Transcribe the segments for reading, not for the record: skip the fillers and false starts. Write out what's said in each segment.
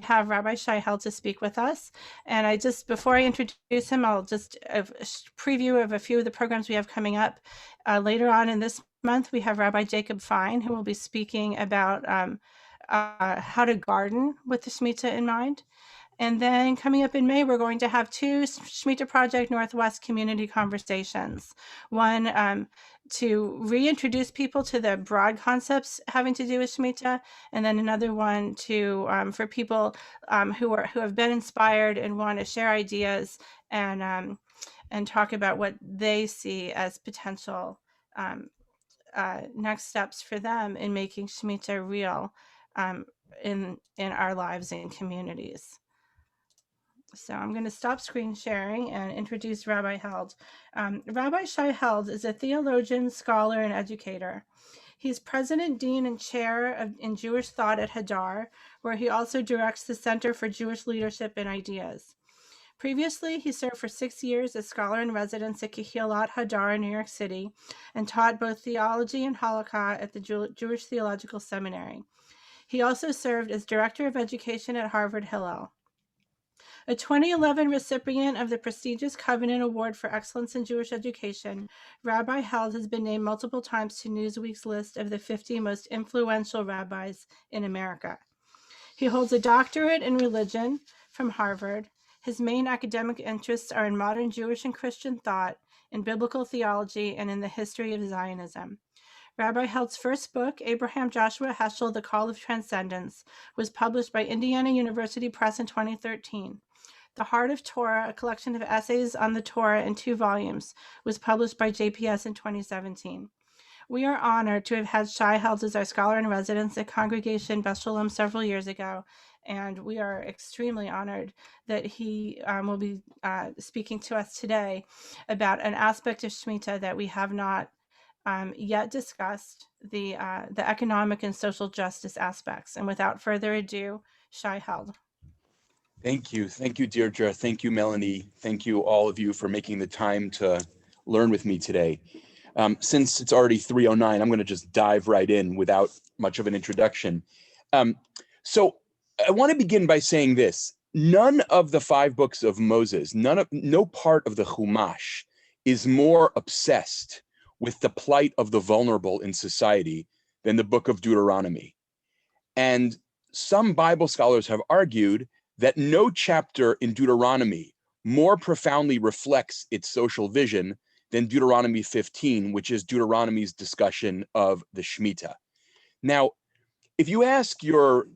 have Rabbi Shai Held to speak with us. And before I introduce him, I'll just a preview of a few of the programs we have coming up. Later on in this month, we have Rabbi Jacob Fine, who will be speaking about how to garden with the Shemitah in mind. And then coming up in May, we're going to have two Shmita Project Northwest community conversations. One to reintroduce people to the broad concepts having to do with Shemitah, and then another one to for people who have been inspired and want to share ideas and talk about what they see as potential next steps for them in making Shemitah real in our lives and communities. So I'm going to stop screen sharing and introduce Rabbi Held. Rabbi Shai Held is a theologian, scholar, and educator. He's president, dean, and chair in Jewish thought at Hadar, where he also directs the Center for Jewish Leadership and Ideas. Previously, he served for 6 years as scholar in residence at Kehilat Hadar in New York City and taught both theology and halakha at the Jewish Theological Seminary. He also served as director of education at Harvard Hillel. A 2011 recipient of the prestigious Covenant Award for Excellence in Jewish Education, Rabbi Held has been named multiple times to Newsweek's list of the 50 most influential rabbis in America. He holds a doctorate in religion from Harvard. His main academic interests are in modern Jewish and Christian thought, in biblical theology, and in the history of Zionism. Rabbi Held's first book, Abraham Joshua Heschel, The Call of Transcendence, was published by Indiana University Press in 2013. The Heart of Torah, a collection of essays on the Torah in 2 volumes, was published by JPS in 2017. We are honored to have had Shai Held as our scholar in residence at Congregation Beth Shalom several years ago, and we are extremely honored that he will be speaking to us today about an aspect of Shemitah that we have not yet discussed, the economic and social justice aspects. And without further ado, Shai Held. Thank you, Deirdre. Thank you, Melanie. Thank you, all of you, for making the time to learn with me today. Since it's already 3:09, I'm going to just dive right in without much of an introduction. So I want to begin by saying this. None of the 5 books of Moses, no part of the Chumash is more obsessed with the plight of the vulnerable in society than the Book of Deuteronomy. And some Bible scholars have argued that no chapter in Deuteronomy more profoundly reflects its social vision than Deuteronomy 15, which is Deuteronomy's discussion of the Shemitah. Now, if you ask your,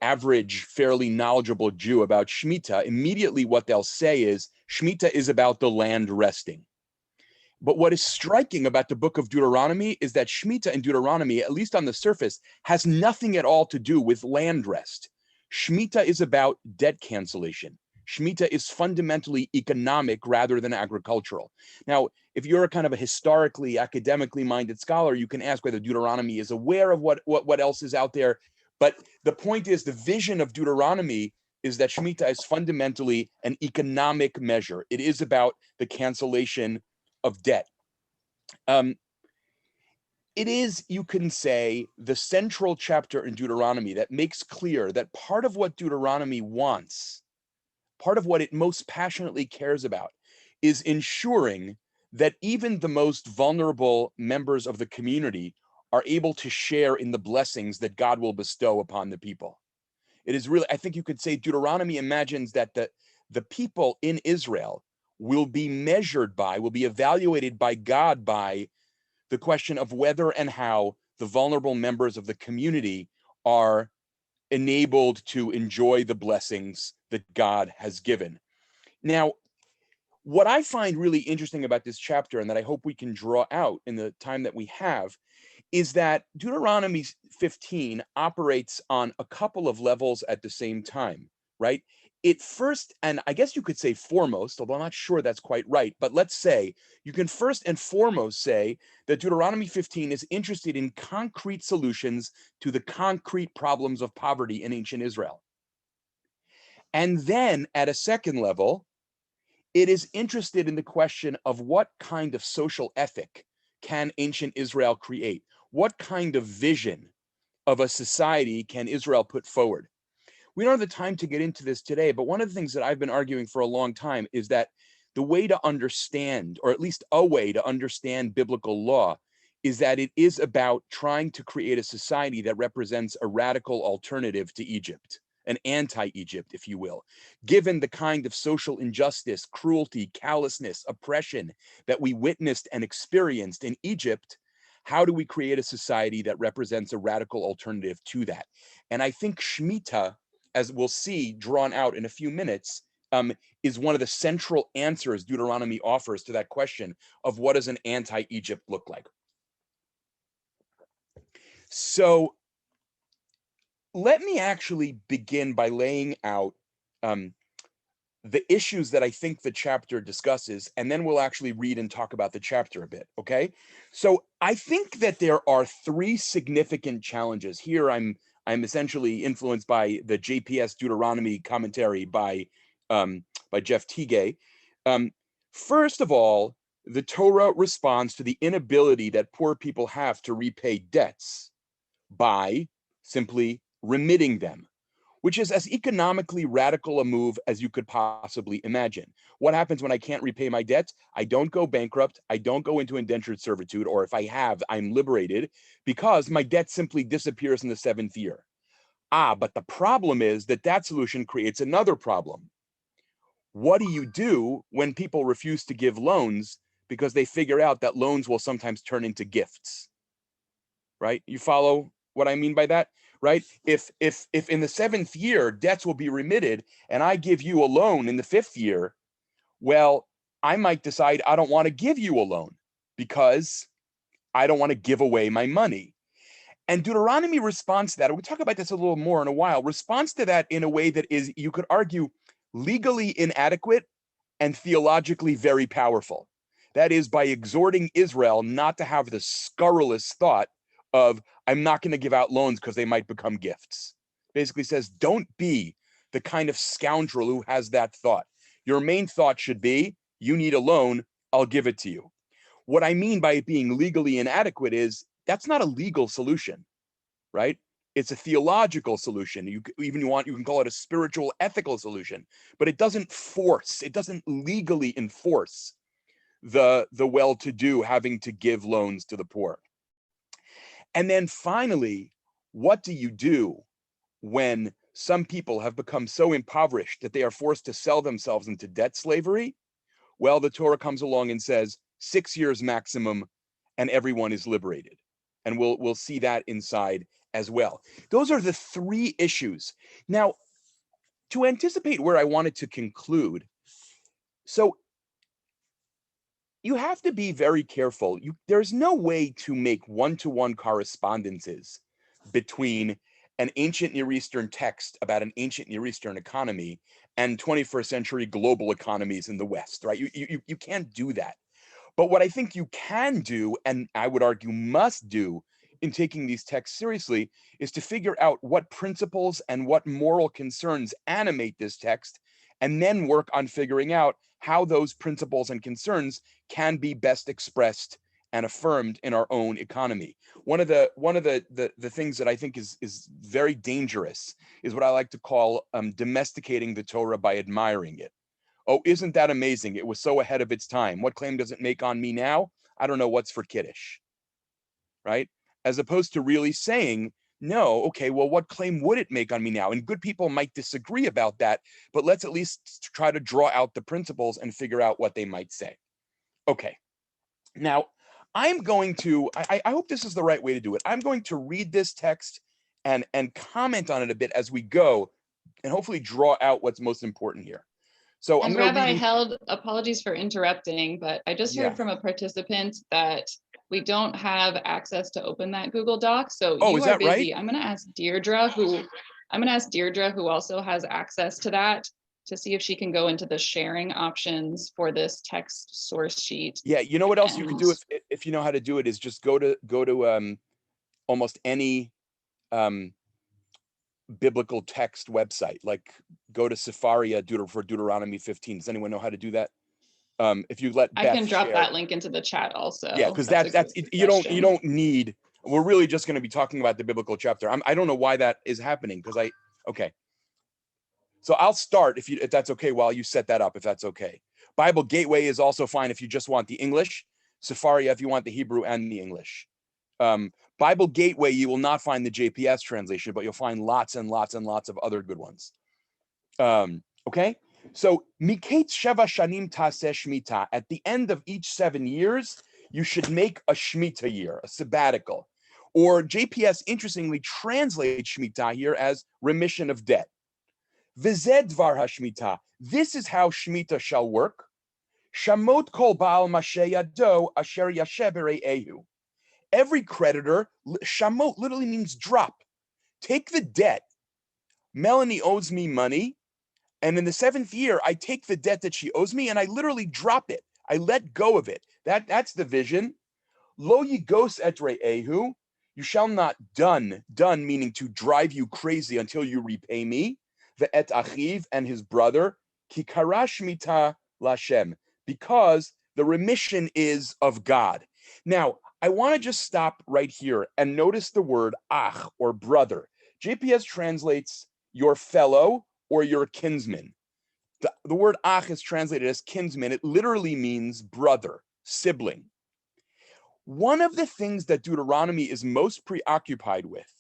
average, fairly knowledgeable Jew about Shemitah, immediately what they'll say is, Shemitah is about the land resting. But what is striking about the book of Deuteronomy is that Shemitah in Deuteronomy, at least on the surface, has nothing at all to do with land rest. Shemitah is about debt cancellation. Shemitah is fundamentally economic rather than agricultural. Now, if you're a kind of a historically, academically minded scholar, you can ask whether Deuteronomy is aware of what else is out there. But the point is, the vision of Deuteronomy is that Shemitah is fundamentally an economic measure. It is about the cancellation of debt. It is, you can say, the central chapter in Deuteronomy that makes clear that part of what Deuteronomy wants, part of what it most passionately cares about, is ensuring that even the most vulnerable members of the community are able to share in the blessings that God will bestow upon the people. It is really, I think you could say Deuteronomy imagines that the people in Israel will be evaluated by God by the question of whether and how the vulnerable members of the community are enabled to enjoy the blessings that God has given. Now, what I find really interesting about this chapter, and that I hope we can draw out in the time that we have, is that Deuteronomy 15 operates on a couple of levels at the same time, right? It first, and I guess you could say foremost, although I'm not sure that's quite right, but let's say you can first and foremost say that Deuteronomy 15 is interested in concrete solutions to the concrete problems of poverty in ancient Israel. And then at a second level, it is interested in the question of what kind of social ethic can ancient Israel create? What kind of vision of a society can Israel put forward? We don't have the time to get into this today, but one of the things that I've been arguing for a long time is that the way to understand, or at least a way to understand biblical law, is that it is about trying to create a society that represents a radical alternative to Egypt, an anti-Egypt, if you will. Given the kind of social injustice, cruelty, callousness, oppression that we witnessed and experienced in Egypt, how do we create a society that represents a radical alternative to that? And I think Shemitah, as we'll see drawn out in a few minutes, is one of the central answers Deuteronomy offers to that question of what does an anti-Egypt look like. So let me actually begin by laying out the issues that I think the chapter discusses, and then we'll actually read and talk about the chapter a bit, okay? So I think that there are three significant challenges. Here I'm essentially influenced by the JPS Deuteronomy commentary by Jeff Tigay. First of all, the Torah responds to the inability that poor people have to repay debts by simply remitting them, which is as economically radical a move as you could possibly imagine. What happens when I can't repay my debts? I don't go bankrupt. I don't go into indentured servitude, or if I have, I'm liberated because my debt simply disappears in the 7th year. But the problem is that that solution creates another problem. What do you do when people refuse to give loans because they figure out that loans will sometimes turn into gifts? Right? You follow what I mean by that? Right? If in the 7th year debts will be remitted and I give you a loan in the 5th year, well, I might decide I don't want to give you a loan because I don't want to give away my money. And Deuteronomy responds to that. We'll talk about this a little more in a while. Responds to that in a way that is, you could argue, legally inadequate and theologically very powerful. That is, by exhorting Israel not to have the scurrilous thought of, I'm not going to give out loans because they might become gifts. Basically says, don't be the kind of scoundrel who has that thought. Your main thought should be, you need a loan, I'll give it to you. What I mean by it being legally inadequate is, that's not a legal solution, right? It's a theological solution. You can call it a spiritual, ethical solution, but it doesn't legally enforce the well-to-do having to give loans to the poor. And then finally, what do you do when some people have become so impoverished that they are forced to sell themselves into debt slavery? Well, the Torah comes along and says 6 years maximum and everyone is liberated. And we'll see that inside as well. Those are the three issues. Now, to anticipate where I wanted to conclude, so you have to be very careful. There's no way to make one-to-one correspondences between an ancient Near Eastern text about an ancient Near Eastern economy and 21st century global economies in the West, right? You can't do that. But what I think you can do, and I would argue must do in taking these texts seriously, is to figure out what principles and what moral concerns animate this text, and then work on figuring out how those principles and concerns can be best expressed and affirmed in our own economy. One of the things that I think is very dangerous is what I like to call domesticating the Torah by admiring it. Oh, isn't that amazing? It was so ahead of its time. What claim does it make on me now? I don't know what's for Kiddush, right? As opposed to really saying, no, okay, well, what claim would it make on me now? And good people might disagree about that, but let's at least try to draw out the principles and figure out what they might say. Okay, now I'm going to, I hope this is the right way to do it. I'm going to read this text and comment on it a bit as we go, and hopefully draw out what's most important here. So I'm going to Rabbi Held, apologies for interrupting, but I just heard from a participant that we don't have access to open that Google Doc. So you are busy. Right? I'm going to ask Deirdre, who also has access to that, to see if she can go into the sharing options for this text source sheet. Yeah, you know what else you can do if you know how to do it is just go to almost any biblical text website, like go to Sefaria for Deuteronomy 15. Does anyone know how to do that? If you let Beth I can drop share that link into the chat also. Yeah, because that's you don't need. We're really just going to be talking about the biblical chapter. I don't know why that is happening because okay. So I'll start if that's okay while you set that up, if that's okay. Bible Gateway is also fine if you just want the English. Sefaria if you want the Hebrew and the English. Bible Gateway, you will not find the JPS translation, but you'll find lots and lots and lots of other good ones. Okay? So, Miketz Sheva Shanim Taseh Shmita. At the end of each 7 years, you should make a Shmita year, a sabbatical. Or JPS interestingly translates Shmita here as remission of debt. V'zeh dvar hashmita. This is how Shmita shall work. Shamot kol baal mashe yado asher yashe b're'ehu. Every creditor, shamot literally means drop. Take the debt. Melanie owes me money. And in the 7th year, I take the debt that she owes me and I literally drop it. I let go of it. That's the vision. Lo yigos et re'ehu. You shall not done meaning to drive you crazy until you repay me. The et achiv and his brother. Ki kara shmita lashem. Because the remission is of God. Now, I want to just stop right here and notice the word ach or brother. JPS translates your fellow or your kinsman. The word ach is translated as kinsman. It literally means brother, sibling. One of the things that Deuteronomy is most preoccupied with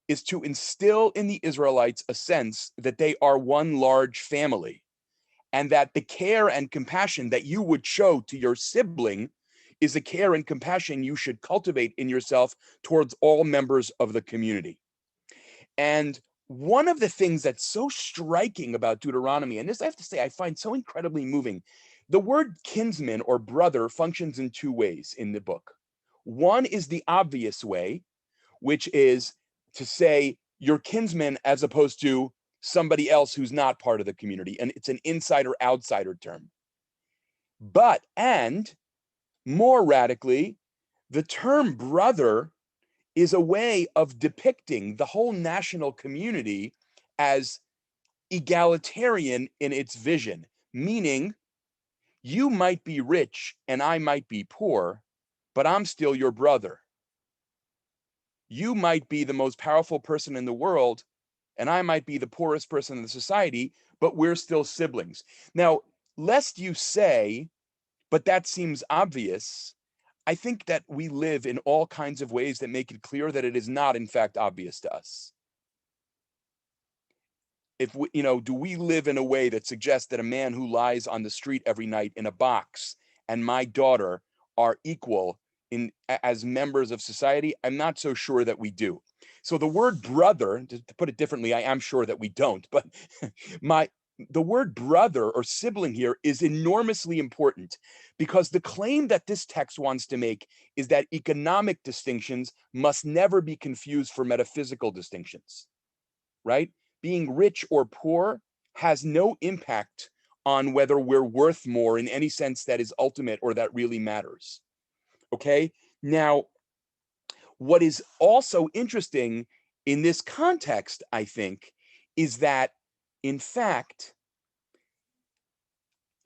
is to instill in the Israelites a sense that they are one large family and that the care and compassion that you would show to your sibling is a care and compassion you should cultivate in yourself towards all members of the community. And one of the things that's so striking about Deuteronomy, and this I have to say I find so incredibly moving, the word kinsman or brother functions in 2 ways in the book. One is the obvious way, which is to say your kinsman as opposed to somebody else who's not part of the community, and it's an insider-outsider term. But, and more radically, the term brother is a way of depicting the whole national community as egalitarian in its vision, meaning you might be rich and I might be poor, but I'm still your brother. You might be the most powerful person in the world and I might be the poorest person in the society, but we're still siblings. Now, lest you say, but that seems obvious, I think that we live in all kinds of ways that make it clear that it is not, in fact, obvious to us. If we, do we live in a way that suggests that a man who lies on the street every night in a box and my daughter are equal as members of society? I'm not so sure that we do. So the word brother, to put it differently, I am sure that we don't, but the word brother or sibling here is enormously important because the claim that this text wants to make is that economic distinctions must never be confused for metaphysical distinctions, right? Being rich or poor has no impact on whether we're worth more in any sense that is ultimate or that really matters, okay? Now, what is also interesting in this context, I think, is that in fact,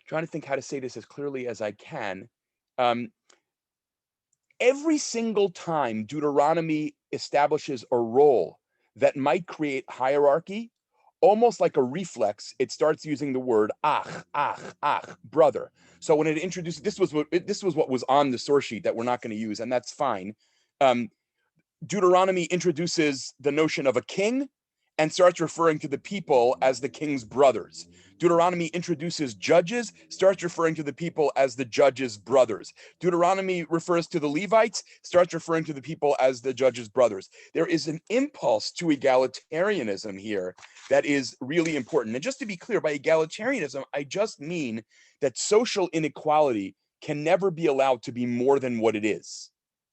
trying to think how to say this as clearly as I can. Every single time Deuteronomy establishes a role that might create hierarchy, almost like a reflex, it starts using the word ach, brother. So when it introduces, this was what was on the source sheet that we're not going to use, and that's fine. Deuteronomy introduces the notion of a king and starts referring to the people as the king's brothers. Deuteronomy introduces judges, starts referring to the people as the judges' brothers. Deuteronomy refers to the Levites, starts referring to the people as the judges' brothers. There is an impulse to egalitarianism here that is really important. And just to be clear, by egalitarianism, I just mean that social inequality can never be allowed to be more than what it is,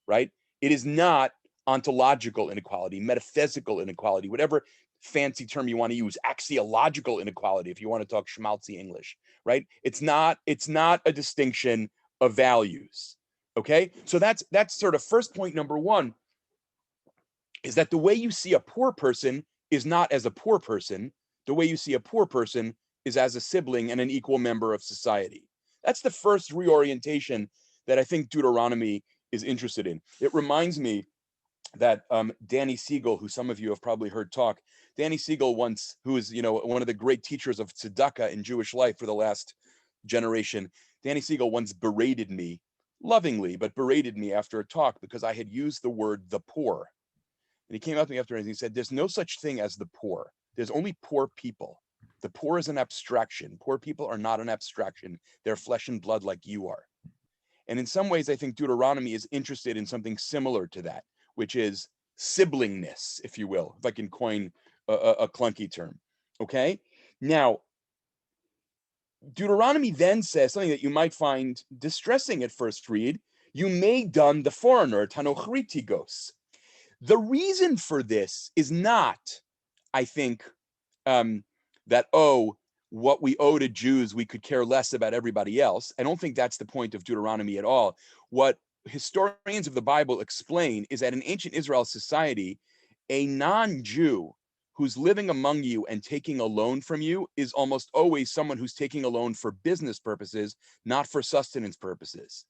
right? It is not ontological inequality, metaphysical inequality, whatever fancy term you want to use, axiological inequality, if you want to talk schmaltzy English, right? It's not a distinction of values, okay? So that's sort of first point number one, is that the way you see a poor person is not as a poor person. The way you see a poor person is as a sibling and an equal member of society. That's the first reorientation that I think Deuteronomy is interested in. It reminds me that Danny Siegel, who some of you have probably heard talk, Danny Siegel once, who is, one of the great teachers of tzedakah in Jewish life for the last generation, Danny Siegel once berated me, lovingly, but berated me after a talk because I had used the word the poor. And he came up to me after and he said, there's no such thing as the poor. There's only poor people. The poor is an abstraction. Poor people are not an abstraction. They're flesh and blood like you are. And in some ways, I think Deuteronomy is interested in something similar to that, which is siblingness, if you will, if I can coin a clunky term. Okay? Now, Deuteronomy then says something that you might find distressing at first read. You may done the foreigner, tanochritigos. The reason for this is not, I think, that, what we owe to Jews, we could care less about everybody else. I don't think that's the point of Deuteronomy at all. What historians of the Bible explain is that in ancient Israel society, a non-Jew who's living among you and taking a loan from you is almost always someone who's taking a loan for business purposes, not for sustenance purposes.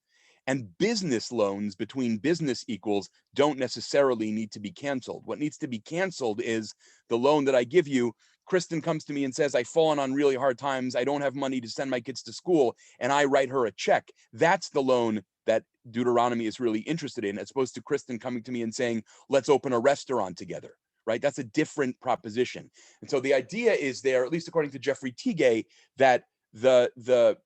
And business loans between business equals don't necessarily need to be canceled. What needs to be canceled is the loan that I give you. Kristen comes to me and says, I've fallen on really hard times. I don't have money to send my kids to school. And I write her a check. That's the loan that Deuteronomy is really interested in, as opposed to Kristen coming to me and saying, let's open a restaurant together, right? That's a different proposition. And so the idea is there, at least according to Jeffrey Tigay, that the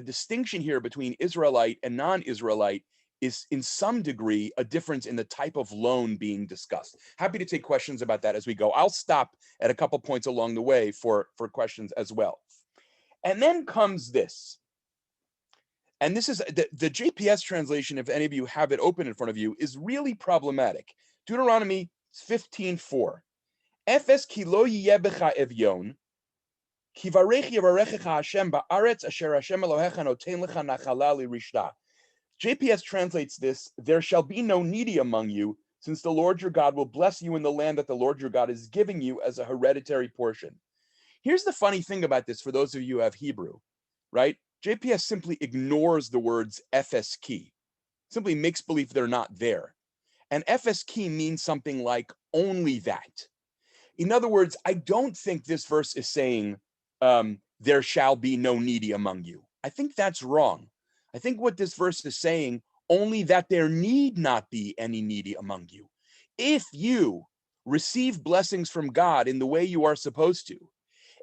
distinction here between Israelite and non-Israelite is in some degree a difference in the type of loan being discussed. Happy to take questions about that as we go. I'll stop at a couple points along the way for questions as well. And then comes this. And this is the JPS translation, if any of you have it open in front of you, is really problematic. Deuteronomy 15:4. Efes ki lo yeh becha evyon, ki varech yivarechecha Hashem ba'aretz asher Hashem Elohecha noten lecha nachala lirishta. JPS translates this, there shall be no needy among you, since the Lord your God will bless you in the land that the Lord your God is giving you as a hereditary portion. Here's the funny thing about this for those of you who have Hebrew, right? JPS simply ignores the words efes ki, simply makes believe they're not there. And efes ki means something like only that. In other words, I don't think this verse is saying there shall be no needy among you. I think that's wrong. I think what this verse is saying, only that there need not be any needy among you. If you receive blessings from God in the way you are supposed to,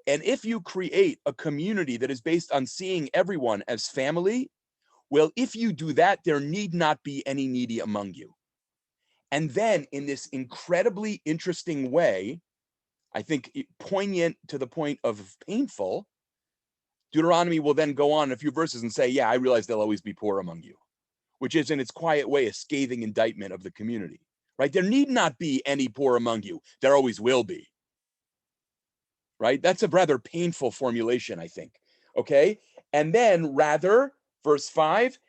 and if you create a community that is based on seeing everyone as family, well, if you do that, there need not be any needy among you. And then in this incredibly interesting way, I think poignant to the point of painful, Deuteronomy will then go on a few verses and say, yeah, I realize there'll always be poor among you, which is in its quiet way a scathing indictment of the community, right? There need not be any poor among you. There always will be, right? That's a rather painful formulation, I think, okay? And then rather, verse 5,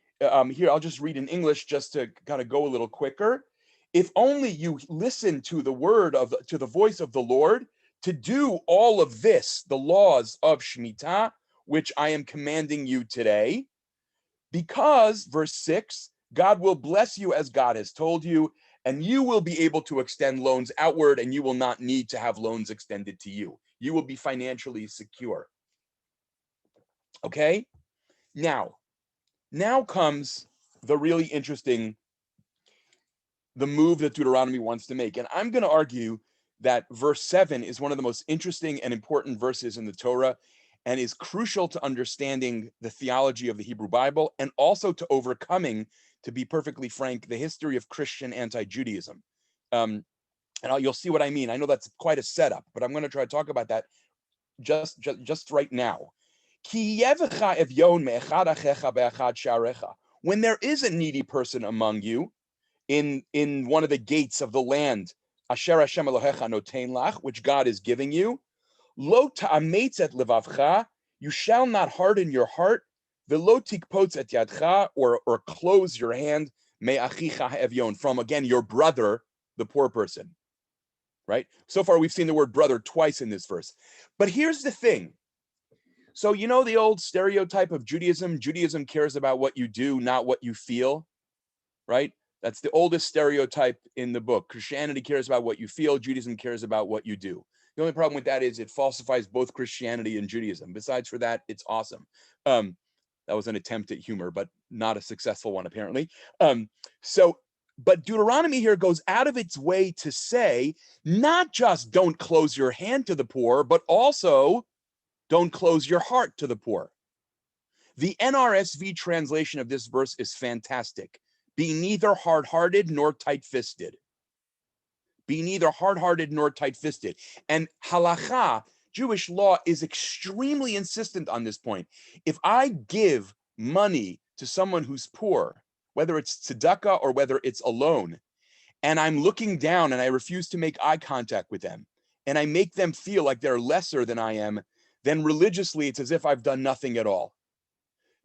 here, I'll just read in English just to kind of go a little quicker. If only you listen to the voice of the Lord to do all of this, the laws of Shemitah, which I am commanding you today, because, verse 6, God will bless you as God has told you, and you will be able to extend loans outward, and you will not need to have loans extended to you. You will be financially secure. Okay? Now comes the really interesting, the move that Deuteronomy wants to make. And I'm going to argue that verse 7 is one of the most interesting and important verses in the Torah, and is crucial to understanding the theology of the Hebrew Bible, and also to overcoming, to be perfectly frank, the history of Christian anti-Judaism. And you'll see what I mean. I know that's quite a setup, but I'm going to try to talk about that just right now. When there is a needy person among you in one of the gates of the land, asher Hashem Elohecha noten lach, which God is giving you, lo ta'ametz et levavcha, you shall not harden your heart, velo tikpotz et yadcha, or close your hand, me'achicha ha'evyon, from, again, your brother, the poor person, right? So far, we've seen the word brother twice in this verse. But here's the thing. So, you know the old stereotype of Judaism? Judaism cares about what you do, not what you feel, right? That's the oldest stereotype in the book. Christianity cares about what you feel. Judaism cares about what you do. The only problem with that is it falsifies both Christianity and Judaism. Besides for that, it's awesome. That was an attempt at humor, but not a successful one, apparently. But Deuteronomy here goes out of its way to say, not just don't close your hand to the poor, but also don't close your heart to the poor. The NRSV translation of this verse is fantastic. Be neither hard-hearted nor tight-fisted. Be neither hard-hearted nor tight-fisted. And halacha, Jewish law, is extremely insistent on this point. If I give money to someone who's poor, whether it's tzedakah or whether it's a loan, and I'm looking down and I refuse to make eye contact with them, and I make them feel like they're lesser than I am, then religiously it's as if I've done nothing at all.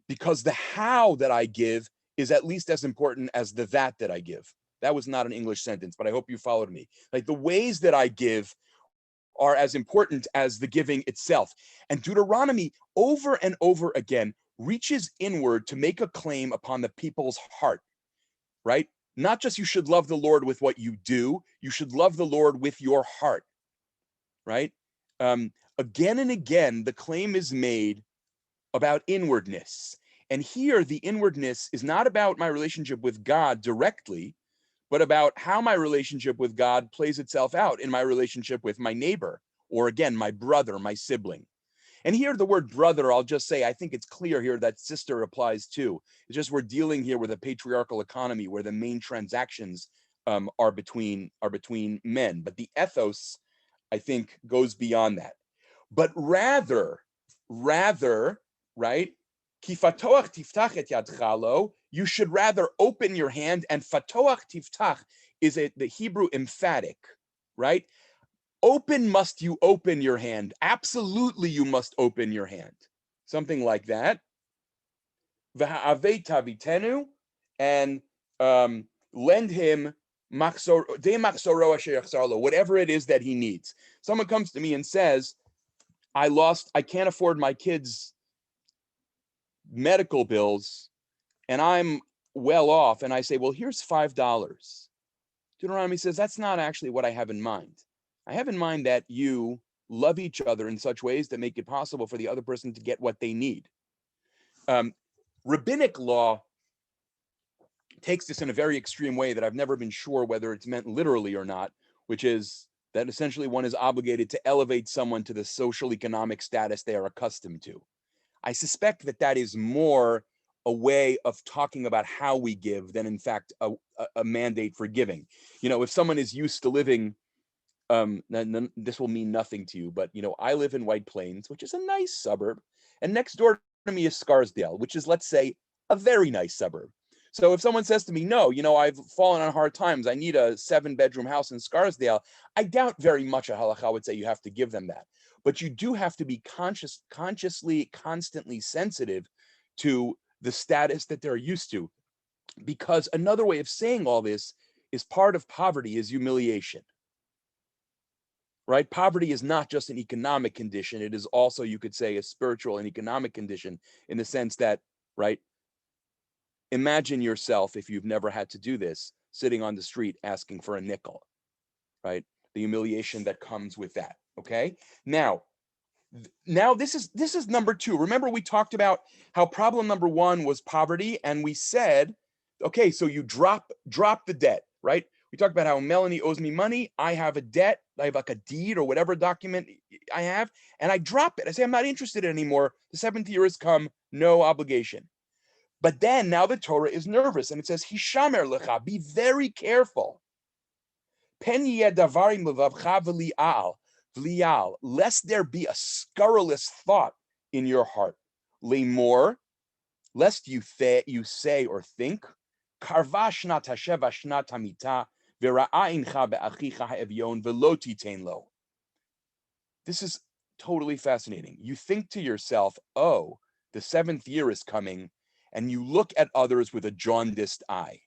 Because the how that I give is at least as important as the that I give. That was not an English sentence, but I hope you followed me. Like the ways that I give are as important as the giving itself. And Deuteronomy over and over again reaches inward to make a claim upon the people's heart, right? Not just you should love the Lord with what you do, you should love the Lord with your heart, right? Again and again, the claim is made about inwardness. And here, the inwardness is not about my relationship with God directly, but about how my relationship with God plays itself out in my relationship with my neighbor, or again, my brother, my sibling. And here, the word brother, I'll just say, I think it's clear here that sister applies too. It's just we're dealing here with a patriarchal economy where the main transactions are between men. But the ethos, I think, goes beyond that. But rather, right? Ki fatoach tiftach et yadcha lo, you should rather open your hand, and fatoach tiftach is the Hebrew emphatic, right? Open must you open your hand. Absolutely you must open your hand. Something like that. V'ha'avei tavitenu, and lend him whatever it is that he needs. Someone comes to me and says, I can't afford my kids' medical bills, and I'm well off, and I say, well, here's $5. Deuteronomy says, that's not actually what I have in mind. I have in mind that you love each other in such ways that make it possible for the other person to get what they need. Rabbinic law takes this in a very extreme way that I've never been sure whether it's meant literally or not, which is that essentially one is obligated to elevate someone to the social economic status they are accustomed to. I suspect that that is more a way of talking about how we give than in fact a mandate for giving. You know, if someone is used to living, this will mean nothing to you, but you know, I live in White Plains, which is a nice suburb, and next door to me is Scarsdale, which is, let's say, a very nice suburb. So if someone says to me, no, you know, I've fallen on hard times, I need a 7-bedroom house in Scarsdale, I doubt very much a halakha would say you have to give them that. But you do have to be consciously, constantly sensitive to the status that they're used to. Because another way of saying all this is part of poverty is humiliation. Right? Poverty is not just an economic condition. It is also, you could say, a spiritual and economic condition in the sense that, right? Imagine yourself, if you've never had to do this, sitting on the street asking for a nickel, right? The humiliation that comes with that, okay? Now this is number 2. Remember, we talked about how problem number 1 was poverty, and we said, okay, so you drop the debt, right? We talked about how Melanie owes me money. I have a debt. I have like a deed or whatever document I have, and I drop it. I say, I'm not interested anymore. The 7th year has come, no obligation. But then now the Torah is nervous, and it says, Hishamer lecha, be very careful. Pen yeh davarim levavcha v'lial, lest there be a scurrilous thought in your heart. Lemor, lest you say or think, karva shnat hasheva shnat hamita v'ra'incha be'achicha ha'evyon v'lo titein lo. This is totally fascinating. You think to yourself, oh, the 7th year is coming, and you look at others with a jaundiced eye.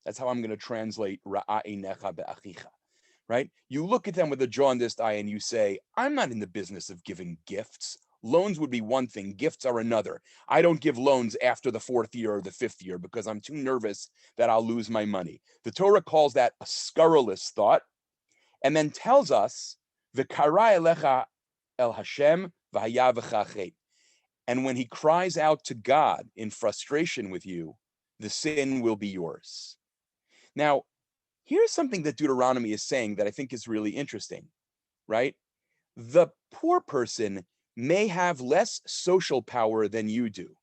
That's how I'm going to translate ra'a'inecha be'achicha. Right? You look at them with a jaundiced eye and you say, I'm not in the business of giving gifts. Loans would be one thing, gifts are another. I don't give loans after the 4th year or the 5th year because I'm too nervous that I'll lose my money. The Torah calls that a scurrilous thought, and then tells us V'kara elecha el Hashem v'haya v'chachet. And when he cries out to God in frustration with you, the sin will be yours. Now, here's something that Deuteronomy is saying that I think is really interesting, right? The poor person may have less social power than you do,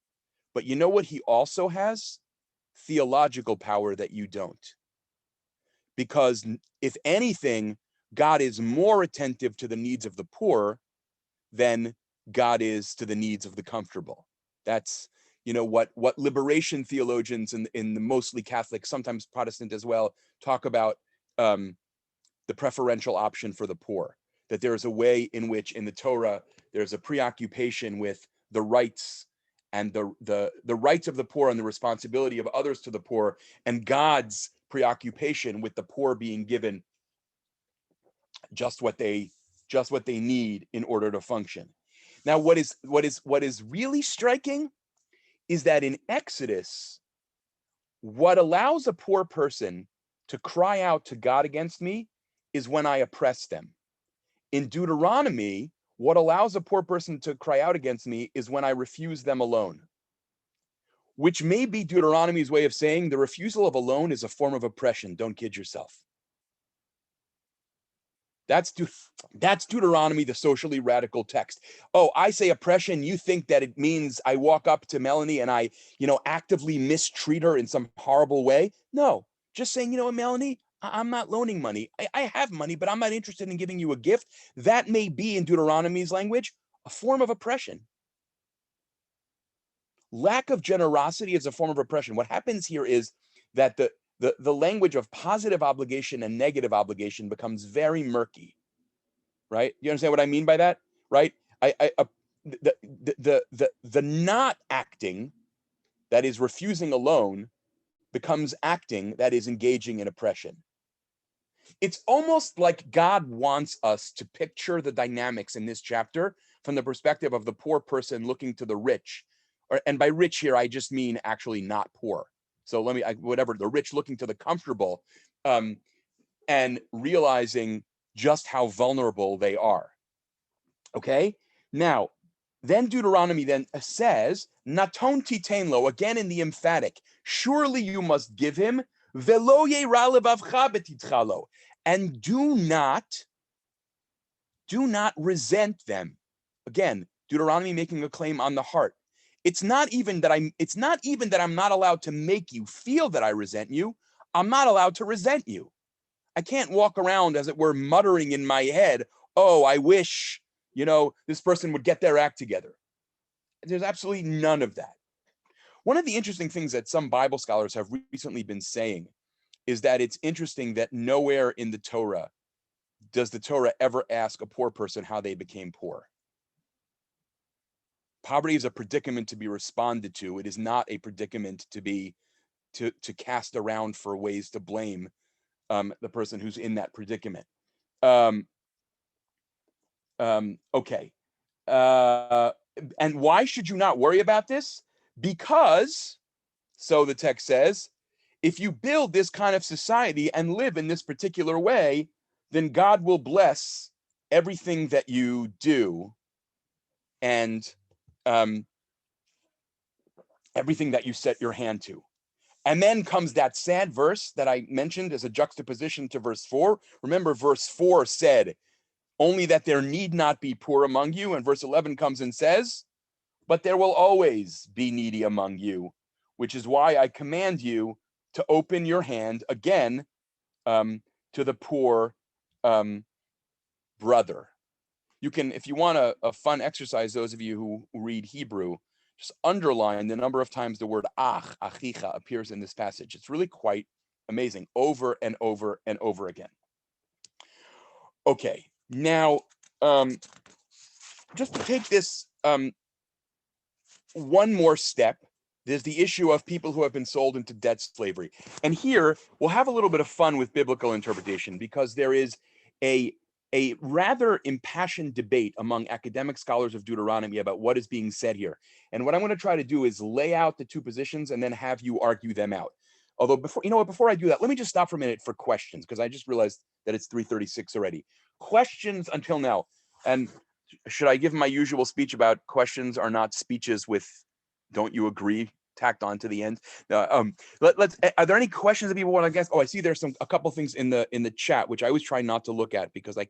but you know what he also has? Theological power that you don't. Because if anything, God is more attentive to the needs of the poor than God is to the needs of the comfortable. That's, you know, what liberation theologians in the mostly Catholic, sometimes Protestant as well, talk about the preferential option for the poor. That there is a way in which in the Torah, there's a preoccupation with the rights and the rights of the poor and the responsibility of others to the poor, and God's preoccupation with the poor being given just what they need in order to function. Now, what is really striking is that in Exodus, what allows a poor person to cry out to God against me is when I oppress them. In Deuteronomy, what allows a poor person to cry out against me is when I refuse them alone, which may be Deuteronomy's way of saying the refusal of a loan is a form of oppression. Don't kid yourself. That's Deuteronomy, the socially radical text. Oh, I say oppression. You think that it means I walk up to Melanie and I, actively mistreat her in some horrible way? No, just saying, Melanie, I'm not loaning money. I have money, but I'm not interested in giving you a gift. That may be, in Deuteronomy's language, a form of oppression. Lack of generosity is a form of oppression. What happens here is that the language of positive obligation and negative obligation becomes very murky, right? You understand what I mean by that, right? The not acting, that is refusing a loan, becomes acting that is engaging in oppression. It's almost like God wants us to picture the dynamics in this chapter from the perspective of the poor person looking to the rich, and by rich here I just mean actually not poor. So the rich looking to the comfortable, and realizing just how vulnerable they are. Okay, now then Deuteronomy then says, Naton titenlo, again in the emphatic, surely you must give him, velo ye'ra levavcha betitchalo, and do not resent them. Again, Deuteronomy making a claim on the heart. It's not even that I'm not allowed to make you feel that I resent you. I'm not allowed to resent you. I can't walk around, as it were, muttering in my head, oh, I wish, this person would get their act together. There's absolutely none of that. One of the interesting things that some Bible scholars have recently been saying is that it's interesting that nowhere in the Torah does the Torah ever ask a poor person how they became poor. Poverty is a predicament to be responded to. It is not a predicament to cast around for ways to blame the person who's in that predicament. Okay. And why should you not worry about this? Because, so the text says, if you build this kind of society and live in this particular way, then God will bless everything that you do and everything that you set your hand to. And then comes that sad verse that I mentioned as a juxtaposition to verse 4. Remember, verse 4 said, only that there need not be poor among you. And verse 11 comes and says, but there will always be needy among you, which is why I command you to open your hand again to the poor brother. You can, if you want a fun exercise, those of you who read Hebrew, just underline the number of times the word ach, achicha, appears in this passage. It's really quite amazing, over and over and over again. Okay, now, just to take this one more step, there's the issue of people who have been sold into debt slavery. And here, we'll have a little bit of fun with biblical interpretation, because there is a rather impassioned debate among academic scholars of Deuteronomy about what is being said here. And what I'm going to try to do is lay out the two positions and then have you argue them out. Although before I do that, let me just stop for a minute for questions, because I just realized that it's 3:36 already. questions until now. And should I give my usual speech about questions are not speeches with "don't you agree" tacked on to the end? Let's. Are there any questions that people want to guess? Oh, I see there's a couple things in the chat, which I always try not to look at because I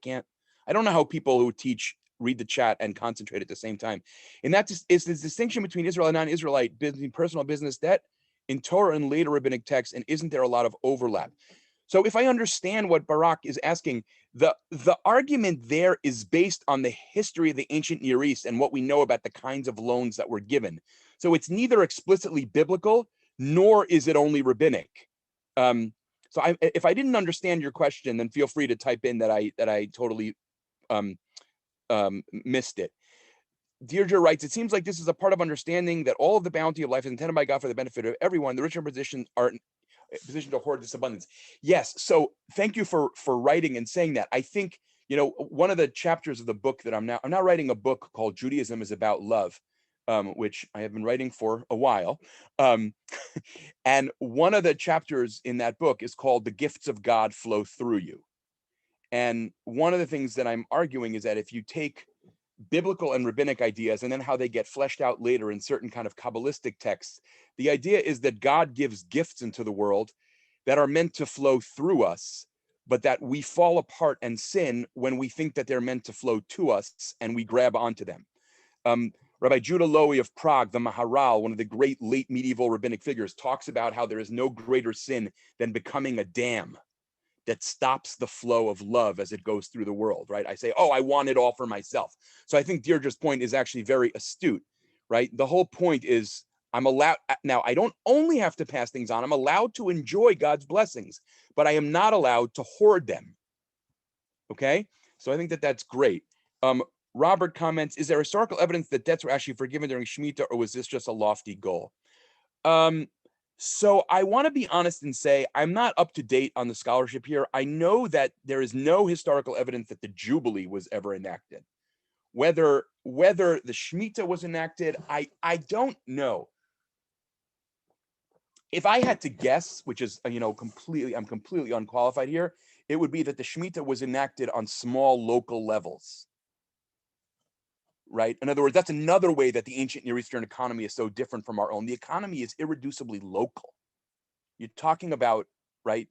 don't know how people who teach read the chat and concentrate at the same time. And that is this distinction between Israel and non-Israelite, between personal business debt in Torah and later rabbinic texts, and isn't there a lot of overlap? So if I understand what Barak is asking, the argument there is based on the history of the ancient Near East and what we know about the kinds of loans that were given. So it's neither explicitly biblical, nor is it only rabbinic. If I didn't understand your question, then feel free to type in that I totally missed it. Deirdre writes, it seems like this is a part of understanding that all of the bounty of life is intended by God for the benefit of everyone. The richer positions are position to hoard this abundance. Yes. So thank you for writing and saying that. I think, one of the chapters of the book that I'm now writing a book called Judaism is About Love, which I have been writing for a while. And one of the chapters in that book is called The Gifts of God Flow Through You. And one of the things that I'm arguing is that if you take biblical and rabbinic ideas and then how they get fleshed out later in certain kind of Kabbalistic texts, the idea is that God gives gifts into the world that are meant to flow through us, but that we fall apart and sin when we think that they're meant to flow to us and we grab onto them. Rabbi Judah Lowy of Prague, the Maharal, one of the great late medieval rabbinic figures, talks about how there is no greater sin than becoming a dam that stops the flow of love as it goes through the world, right? I say, oh, I want it all for myself. So I think Deirdre's point is actually very astute, right? The whole point is I'm allowed, now I don't only have to pass things on, I'm allowed to enjoy God's blessings, but I am not allowed to hoard them, okay? So I think that that's great. Robert comments, is there historical evidence that debts were actually forgiven during Shemitah, or was this just a lofty goal? So I want to be honest and say I'm not up to date on the scholarship here. I know that there is no historical evidence that the Jubilee was ever enacted. Whether the Shemitah was enacted, I don't know. If I had to guess, which is I'm completely unqualified here, it would be that the Shemitah was enacted on small local levels. Right? In other words, that's another way that the ancient Near Eastern economy is so different from our own. The economy is irreducibly local. You're talking about, right,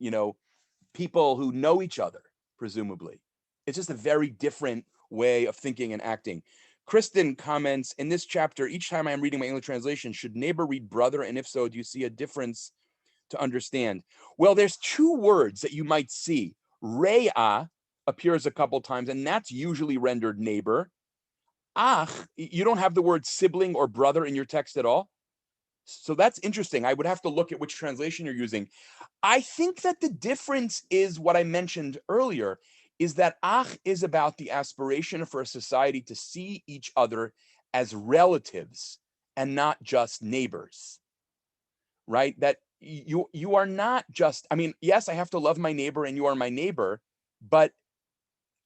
people who know each other, presumably. It's just a very different way of thinking and acting. Kristen comments, in this chapter, each time I am reading my English translation, should neighbor read brother? And if so, do you see a difference to understand? Well, there's two words that you might see. Re'ah appears a couple times, and that's usually rendered neighbor. Ach, you don't have the word sibling or brother in your text at all. So that's interesting. I would have to look at which translation you're using. I think that the difference is what I mentioned earlier, is that ach is about the aspiration for a society to see each other as relatives and not just neighbors, right? That you are not just, yes, I have to love my neighbor and you are my neighbor, but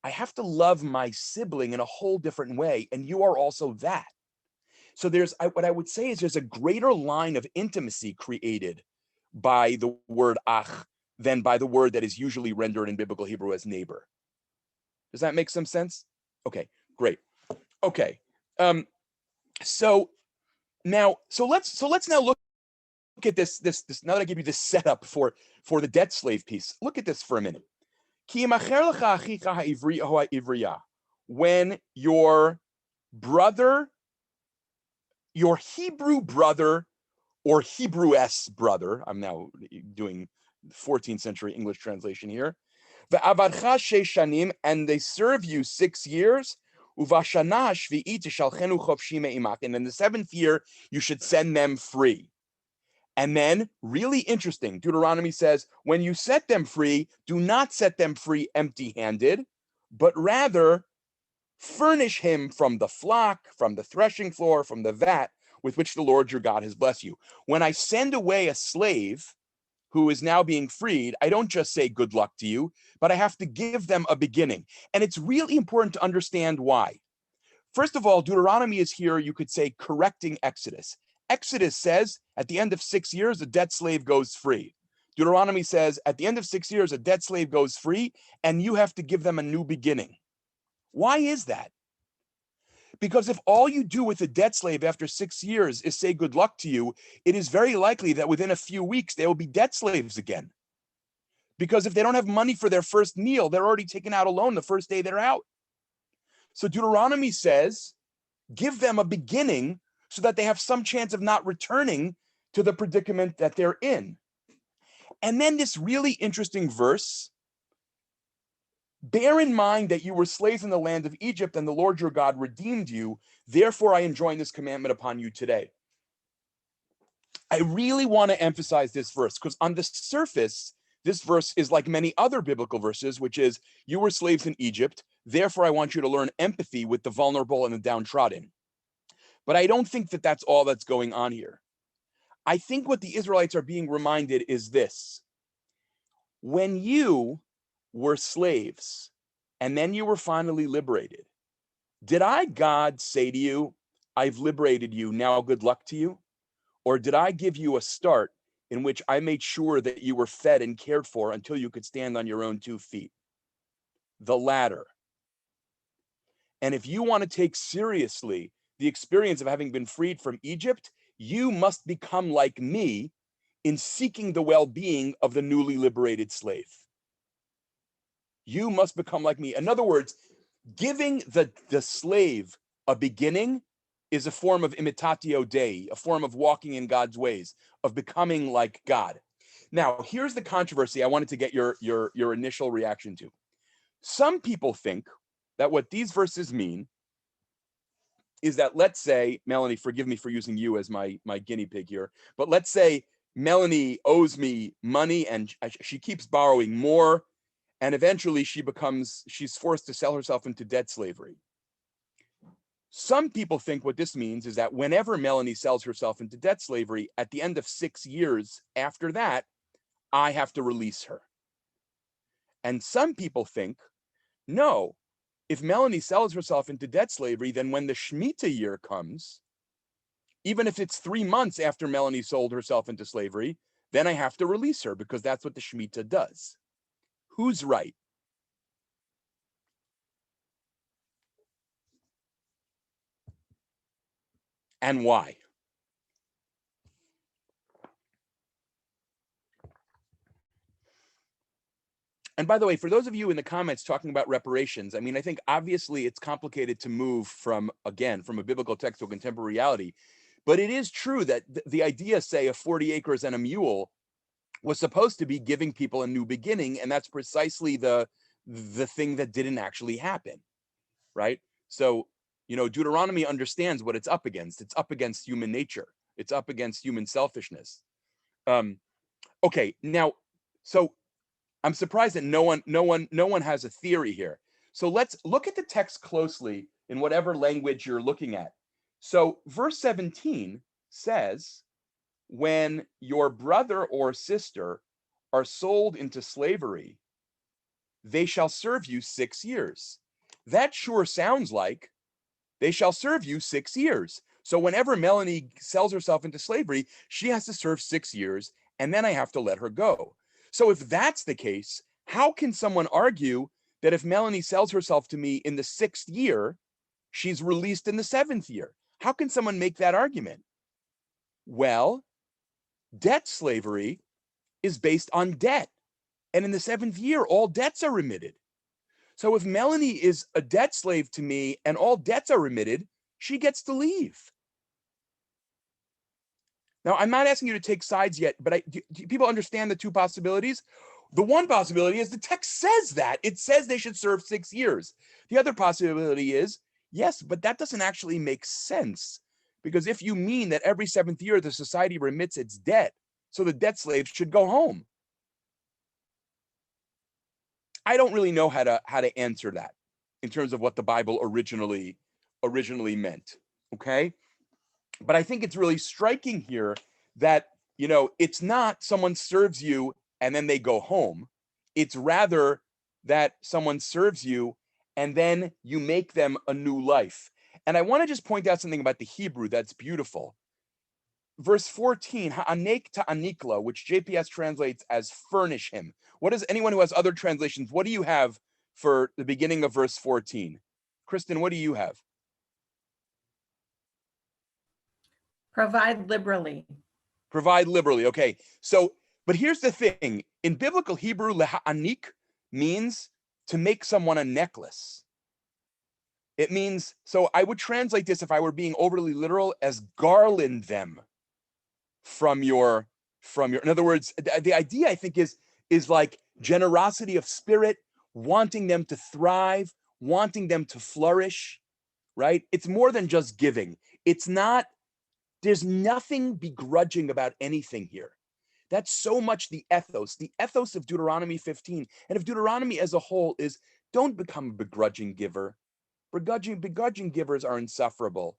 I have to love my sibling in a whole different way, and you are also that. So what I would say is there's a greater line of intimacy created by the word ach than by the word that is usually rendered in biblical Hebrew as neighbor. Does that make some sense? Okay, great. Okay, so let's now look at this. Now that I give you this setup for the debt slave piece, look at this for a minute. When your brother, your Hebrew brother or Hebrew-S brother, I'm now doing 14th century English translation here, and they serve you 6 years, and in the 7th year, you should send them free. And then, really interesting, Deuteronomy says, when you set them free, do not set them free empty-handed, but rather furnish him from the flock, from the threshing floor, from the vat with which the Lord your God has blessed you. When I send away a slave who is now being freed, I don't just say good luck to you, but I have to give them a beginning. And it's really important to understand why. First of all, Deuteronomy is here, you could say, correcting Exodus. Exodus says at the end of 6 years, a debt slave goes free. Deuteronomy says at the end of 6 years, a debt slave goes free, and you have to give them a new beginning. Why is that? Because if all you do with a debt slave after 6 years is say good luck to you, it is very likely that within a few weeks they will be debt slaves again. Because if they don't have money for their first meal, they're already taken out a loan the first day they're out. So Deuteronomy says, give them a beginning so that they have some chance of not returning to the predicament that they're in. And then this really interesting verse, bear in mind that you were slaves in the land of Egypt and the Lord your God redeemed you. Therefore, I enjoin this commandment upon you today. I really want to emphasize this verse because on the surface, this verse is like many other biblical verses, which is, you were slaves in Egypt. Therefore, I want you to learn empathy with the vulnerable and the downtrodden. But I don't think that that's all that's going on here. I think what the Israelites are being reminded is this. When you were slaves and then you were finally liberated, did I, God, say to you, I've liberated you, now good luck to you? Or did I give you a start in which I made sure that you were fed and cared for until you could stand on your own 2 feet? The latter. And if you want to take seriously the experience of having been freed from Egypt, you must become like me in seeking the well-being of the newly liberated slave. You must become like me. In other words, giving the slave a beginning is a form of imitatio Dei, a form of walking in God's ways, of becoming like God. Now, here's the controversy I wanted to get your initial reaction to. Some people think that what these verses mean is that, let's say, Melanie, forgive me for using you as my guinea pig here, but let's say Melanie owes me money and she keeps borrowing more, and eventually she's forced to sell herself into debt slavery. Some people think what this means is that whenever Melanie sells herself into debt slavery, at the end of 6 years after that, I have to release her. And some people think, no, if Melanie sells herself into debt slavery, then when the Shemitah year comes, even if it's 3 months after Melanie sold herself into slavery, then I have to release her because that's what the Shemitah does. Who's right? And why? And by the way, for those of you in the comments talking about reparations, I mean, I think obviously it's complicated to move from a biblical text to a contemporary reality. But it is true that the idea, say, of 40 acres and a mule was supposed to be giving people a new beginning. And that's precisely the thing that didn't actually happen, right? So, Deuteronomy understands what it's up against. It's up against human nature. It's up against human selfishness. Okay, now, so I'm surprised that no one has a theory here. So let's look at the text closely in whatever language you're looking at. So verse 17 says, when your brother or sister are sold into slavery, they shall serve you 6 years. That sure sounds like they shall serve you 6 years. So whenever Melanie sells herself into slavery, she has to serve 6 years, and then I have to let her go. So if that's the case, how can someone argue that if Melanie sells herself to me in the 6th year, she's released in the 7th year? How can someone make that argument? Well, debt slavery is based on debt. And in the 7th year, all debts are remitted. So if Melanie is a debt slave to me and all debts are remitted, she gets to leave. Now, I'm not asking you to take sides yet, but do people understand the 2 possibilities? The one possibility is the text says that. It says they should serve 6 years. The other possibility is, yes, but that doesn't actually make sense. Because if you mean that every 7th year the society remits its debt, so the debt slaves should go home. I don't really know how to answer that in terms of what the Bible originally meant, okay? But I think it's really striking here that, it's not someone serves you and then they go home. It's rather that someone serves you and then you make them a new life. And I want to just point out something about the Hebrew that's beautiful. Verse 14, ha'anek ta'anikla, which JPS translates as furnish him. What is anyone who has other translations? What do you have for the beginning of verse 14? Kristen, what do you have? Provide liberally. Provide liberally. Okay. So, but here's the thing. In biblical Hebrew, leha'anik means to make someone a necklace. It means, so I would translate this, if I were being overly literal, as garland them from your, in other words, the idea I think is like generosity of spirit, wanting them to thrive, wanting them to flourish, right? It's more than just giving. It's not, there's nothing begrudging about anything here. That's so much the ethos of Deuteronomy 15 and of Deuteronomy as a whole is don't become a begrudging giver. Begrudging givers are insufferable,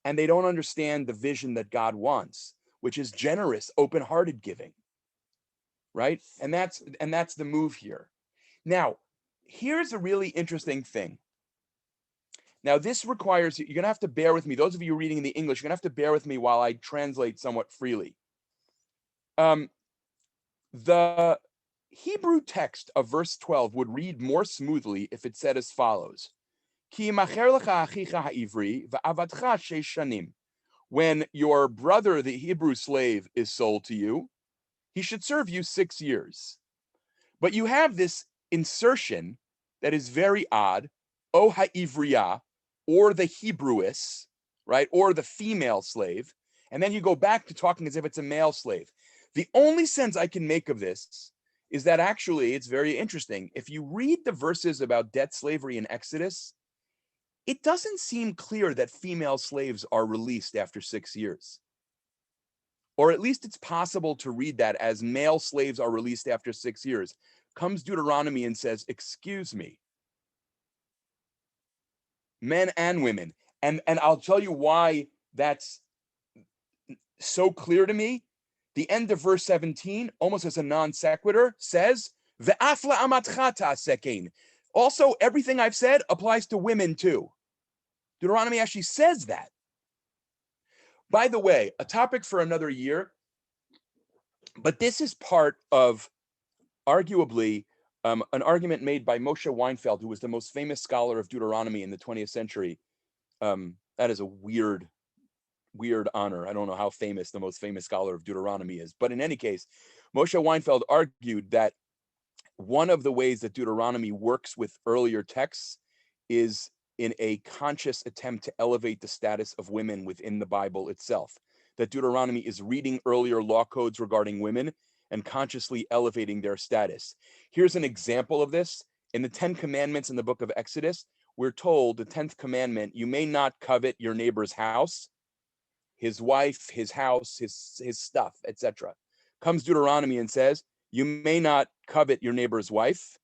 and they don't understand the vision that God wants, which is generous, open-hearted giving, right? And that's the move here. Now, here's a really interesting thing. Now, this requires, you're going to have to bear with me. Those of you reading in the English, you're going to have to bear with me while I translate somewhat freely. The Hebrew text of verse 12 would read more smoothly if it said as follows. When your brother, the Hebrew slave, is sold to you, he should serve you 6 years. But you have this insertion that is very odd, o ha'ivriya, or the Hebrewess, right, or the female slave, and then you go back to talking as if it's a male slave. The only sense I can make of this is that actually it's very interesting. If you read the verses about debt slavery in Exodus, it doesn't seem clear that female slaves are released after 6 years. Or at least it's possible to read that as male slaves are released after 6 years. Comes Deuteronomy and says, excuse me, men and women. And I'll tell you why that's so clear to me. The end of verse 17, almost as a non sequitur, says, Ve'afla amatchata sekein. Also, everything I've said applies to women too. Deuteronomy actually says that. By the way, a topic for another year, but this is part of arguably an argument made by Moshe Weinfeld, who was the most famous scholar of Deuteronomy in the 20th century. That is a weird honor. I don't know how famous the most famous scholar of Deuteronomy is, but in any case, Moshe Weinfeld argued that one of the ways that Deuteronomy works with earlier texts is in a conscious attempt to elevate the status of women within the Bible itself. That Deuteronomy is reading earlier law codes regarding women and consciously elevating their status. Here's an example of this. In the 10 Commandments in the book of Exodus, we're told the 10th commandment, you may not covet your neighbor's house, his wife, his house, his stuff, etc. Comes Deuteronomy and says, you may not covet your neighbor's wife,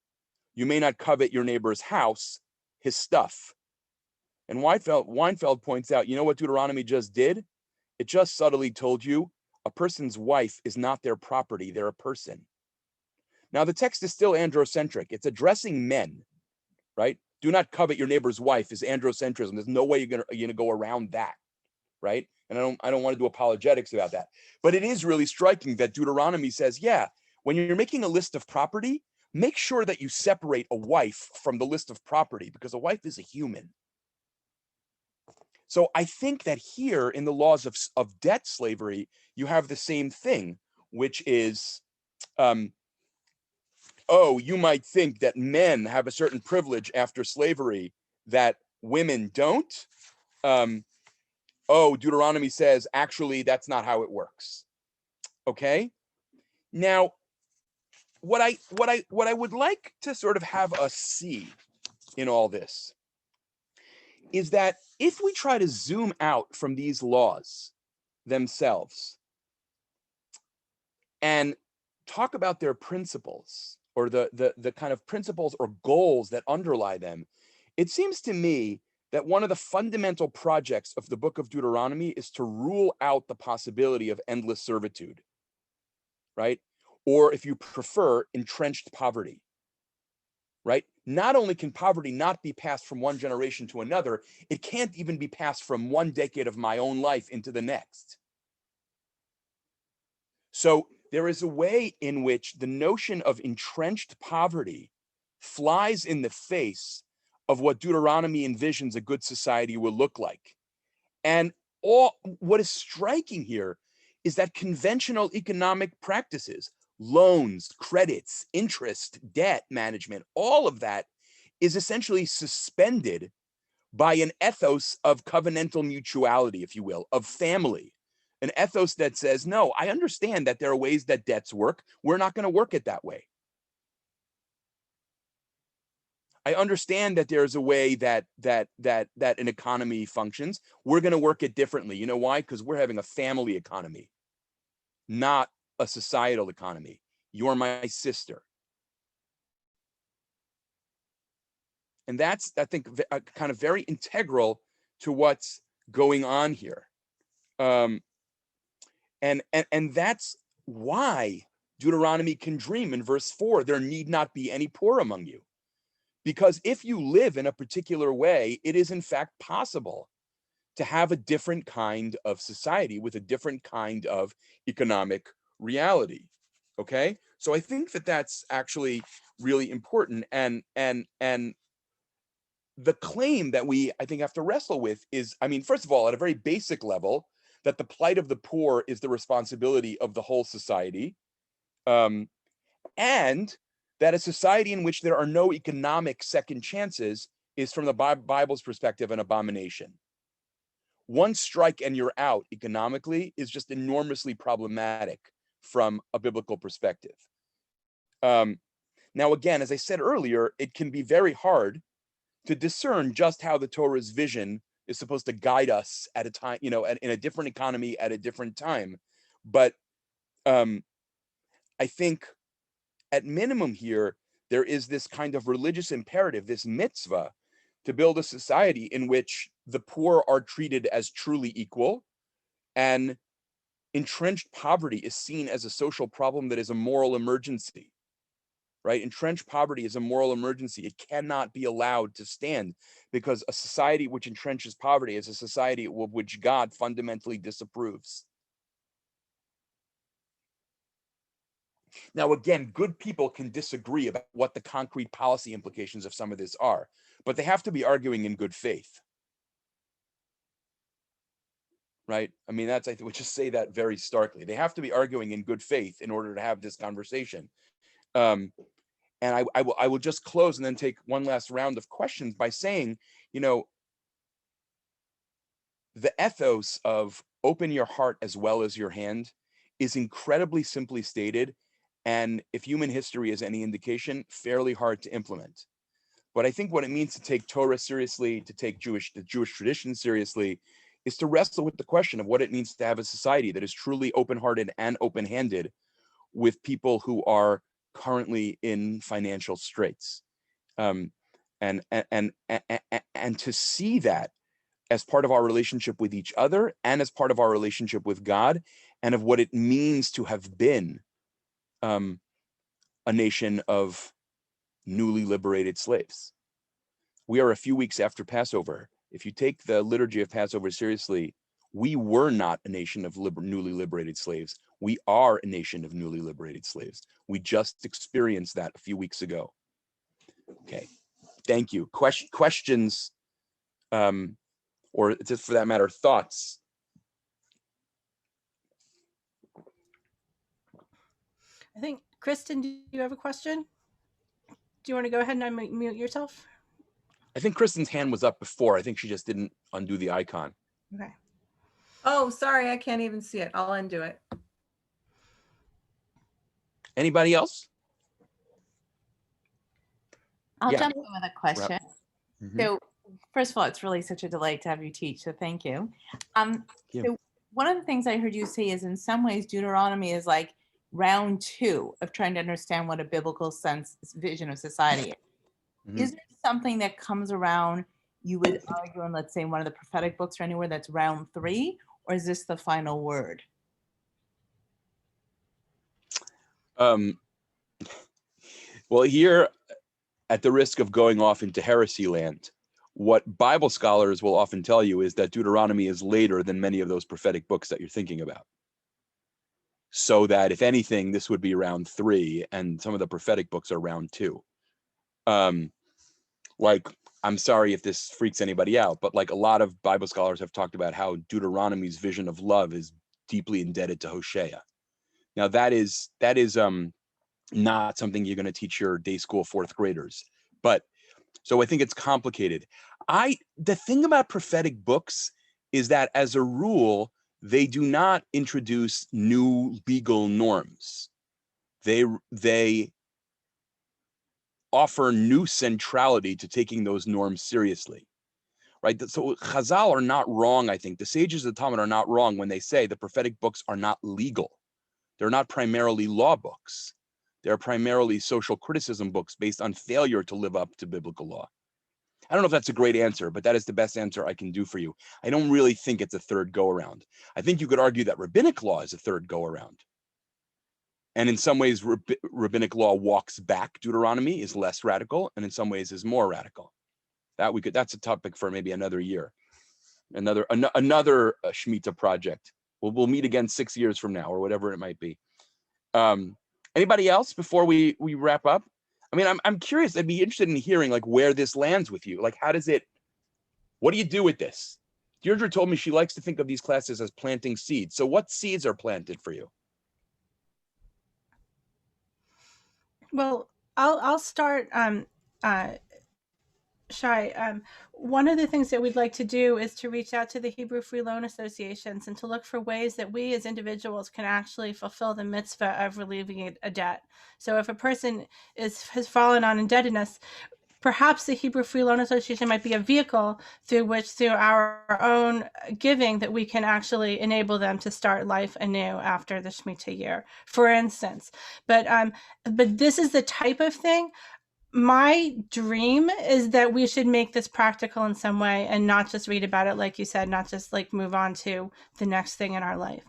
you may not covet your neighbor's house, his stuff. And Weinfeld points out, you know what Deuteronomy just did? It just subtly told you a person's wife is not their property, they're a person. Now the text is still androcentric. It's addressing men, right? Do not covet your neighbor's wife is androcentrism. There's no way you're gonna go around that, right? And I don't want to do apologetics about that. But it is really striking that Deuteronomy says, yeah, when you're making a list of property, make sure that you separate a wife from the list of property because a wife is a human. So I think that here in the laws of debt slavery, you have the same thing, which is, you might think that men have a certain privilege after slavery that women don't. Deuteronomy says, actually, that's not how it works. Okay. Now, what I would like to sort of have us see in all this is that if we try to zoom out from these laws themselves and talk about their principles or the kind of principles or goals that underlie them, it seems to me that one of the fundamental projects of the book of Deuteronomy is to rule out the possibility of endless servitude, right? Or if you prefer, entrenched poverty, right? Not only can poverty not be passed from one generation to another, it can't even be passed from one decade of my own life into the next. So there is a way in which the notion of entrenched poverty flies in the face of what Deuteronomy envisions a good society will look like. And what is striking here is that conventional economic practices, loans, credits, interest, debt management, all of that is essentially suspended by an ethos of covenantal mutuality, if you will, of family. An ethos that says, no, I understand that there are ways that debts work. We're not going to work it that way. I understand that there's a way that an economy functions. We're going to work it differently. You know why? Because we're having a family economy, not a societal economy. You're my sister. And that's, I think, kind of very integral to what's going on here. And that's why Deuteronomy can dream in verse 4, there need not be any poor among you. Because if you live in a particular way, it is in fact possible to have a different kind of society with a different kind of economic reality. Okay, so I think that that's actually really important. And the claim that we, I think, have to wrestle with is, I mean, first of all, at a very basic level, that the plight of the poor is the responsibility of the whole society. And that a society in which there are no economic second chances is, from the Bible's perspective, an abomination. One strike and you're out economically is just enormously problematic from a biblical perspective. Now, again, as I said earlier, it can be very hard to discern just how the Torah's vision is supposed to guide us at a time, in a different economy at a different time. But I think at minimum here, there is this kind of religious imperative, this mitzvah, to build a society in which the poor are treated as truly equal, and entrenched poverty is seen as a social problem that is a moral emergency, right? Entrenched poverty is a moral emergency. It cannot be allowed to stand, because a society which entrenches poverty is a society of which God fundamentally disapproves. Now, again, good people can disagree about what the concrete policy implications of some of this are, but they have to be arguing in good faith, right? I mean, that's, I would just say that very starkly. They have to be arguing in good faith in order to have this conversation. And I will just close and then take one last round of questions by saying, the ethos of open your heart as well as your hand is incredibly simply stated, and if human history is any indication, fairly hard to implement. But I think what it means to take Torah seriously, to take the Jewish tradition seriously, is to wrestle with the question of what it means to have a society that is truly open-hearted and open-handed with people who are currently in financial straits, and to see that as part of our relationship with each other and as part of our relationship with God, and of what it means to have been a nation of newly liberated slaves. We are a few weeks after Passover. If you take the liturgy of Passover seriously, we were not a nation of newly liberated slaves. We are a nation of newly liberated slaves. We just experienced that a few weeks ago. Okay, thank you. Questions, or just for that matter, thoughts? I think, Kristen, do you have a question? Do you want to go ahead and unmute yourself? I think Kristen's hand was up before. I think she just didn't undo the icon. Okay. Oh, sorry, I can't even see it. I'll undo it. Anybody else? I'll jump in with a question. Mm-hmm. So first of all, it's really such a delight to have you teach, so thank you. So one of the things I heard you say is, in some ways, Deuteronomy is like round 2 of trying to understand what a biblical vision of society is. Mm-hmm. Is there something that comes around, you would argue, in, let's say, one of the prophetic books or anywhere, that's round 3, or is this the final word? Well, here, at the risk of going off into heresy land, what Bible scholars will often tell you is that Deuteronomy is later than many of those prophetic books that you're thinking about. So that, if anything, this would be round 3, and some of the prophetic books are round 2. Like I'm sorry if this freaks anybody out, but like a lot of Bible scholars have talked about how Deuteronomy's vision of love is deeply indebted to Hosea. Now that is not something you're going to teach your day school fourth graders, but so I think it's complicated. The thing about prophetic books is that as a rule, they do not introduce new legal norms. They offer new centrality to taking those norms seriously, right? So Chazal are not wrong, I think. The sages of the Talmud are not wrong when they say the prophetic books are not legal. They're not primarily law books. They're primarily social criticism books based on failure to live up to biblical law. I don't know if that's a great answer, but that is the best answer I can do for you. I don't really think it's a third go-around. I think you could argue that rabbinic law is a third go-around. And in some ways, rabbinic law walks back Deuteronomy, is less radical, and in some ways is more radical. That's a topic for maybe another year, another Shmita project. We'll meet again 6 years from now or whatever it might be. Anybody else before we wrap up? I mean, I'm curious. I'd be interested in hearing like where this lands with you. Like, what do you do with this? Deirdre told me she likes to think of these classes as planting seeds. So what seeds are planted for you? Well, I'll start, Shai. One of the things that we'd like to do is to reach out to the Hebrew Free Loan Associations and to look for ways that we as individuals can actually fulfill the mitzvah of relieving a debt. So if a person has fallen on indebtedness, perhaps the Hebrew Free Loan Association might be a vehicle through our own giving, that we can actually enable them to start life anew after the Shemitah year, for instance. But this is the type of thing. My dream is that we should make this practical in some way and not just read about it, like you said, not just like move on to the next thing in our life.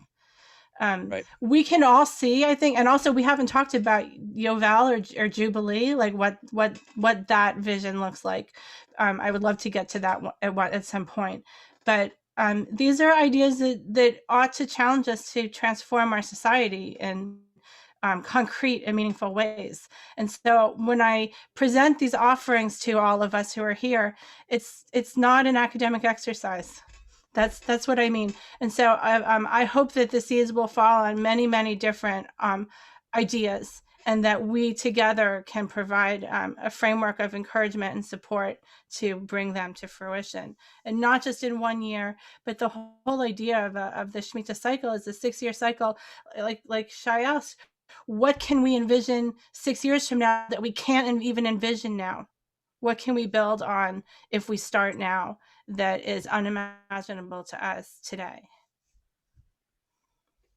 Right. We can all see, I think, and also we haven't talked about Yovel or Jubilee, like what that vision looks like. I would love to get to that at some point, but these are ideas that ought to challenge us to transform our society in concrete and meaningful ways. And so when I present these offerings to all of us who are here, it's not an academic exercise. That's what I mean. And so I hope that the seeds will fall on many, many different ideas, and that we together can provide a framework of encouragement and support to bring them to fruition. And not just in 1 year, but the whole idea of the Shemitah cycle is a 6-year cycle. Like Shai asked, what can we envision 6 years from now that we can't even envision now? What can we build on if we start now that is unimaginable to us today?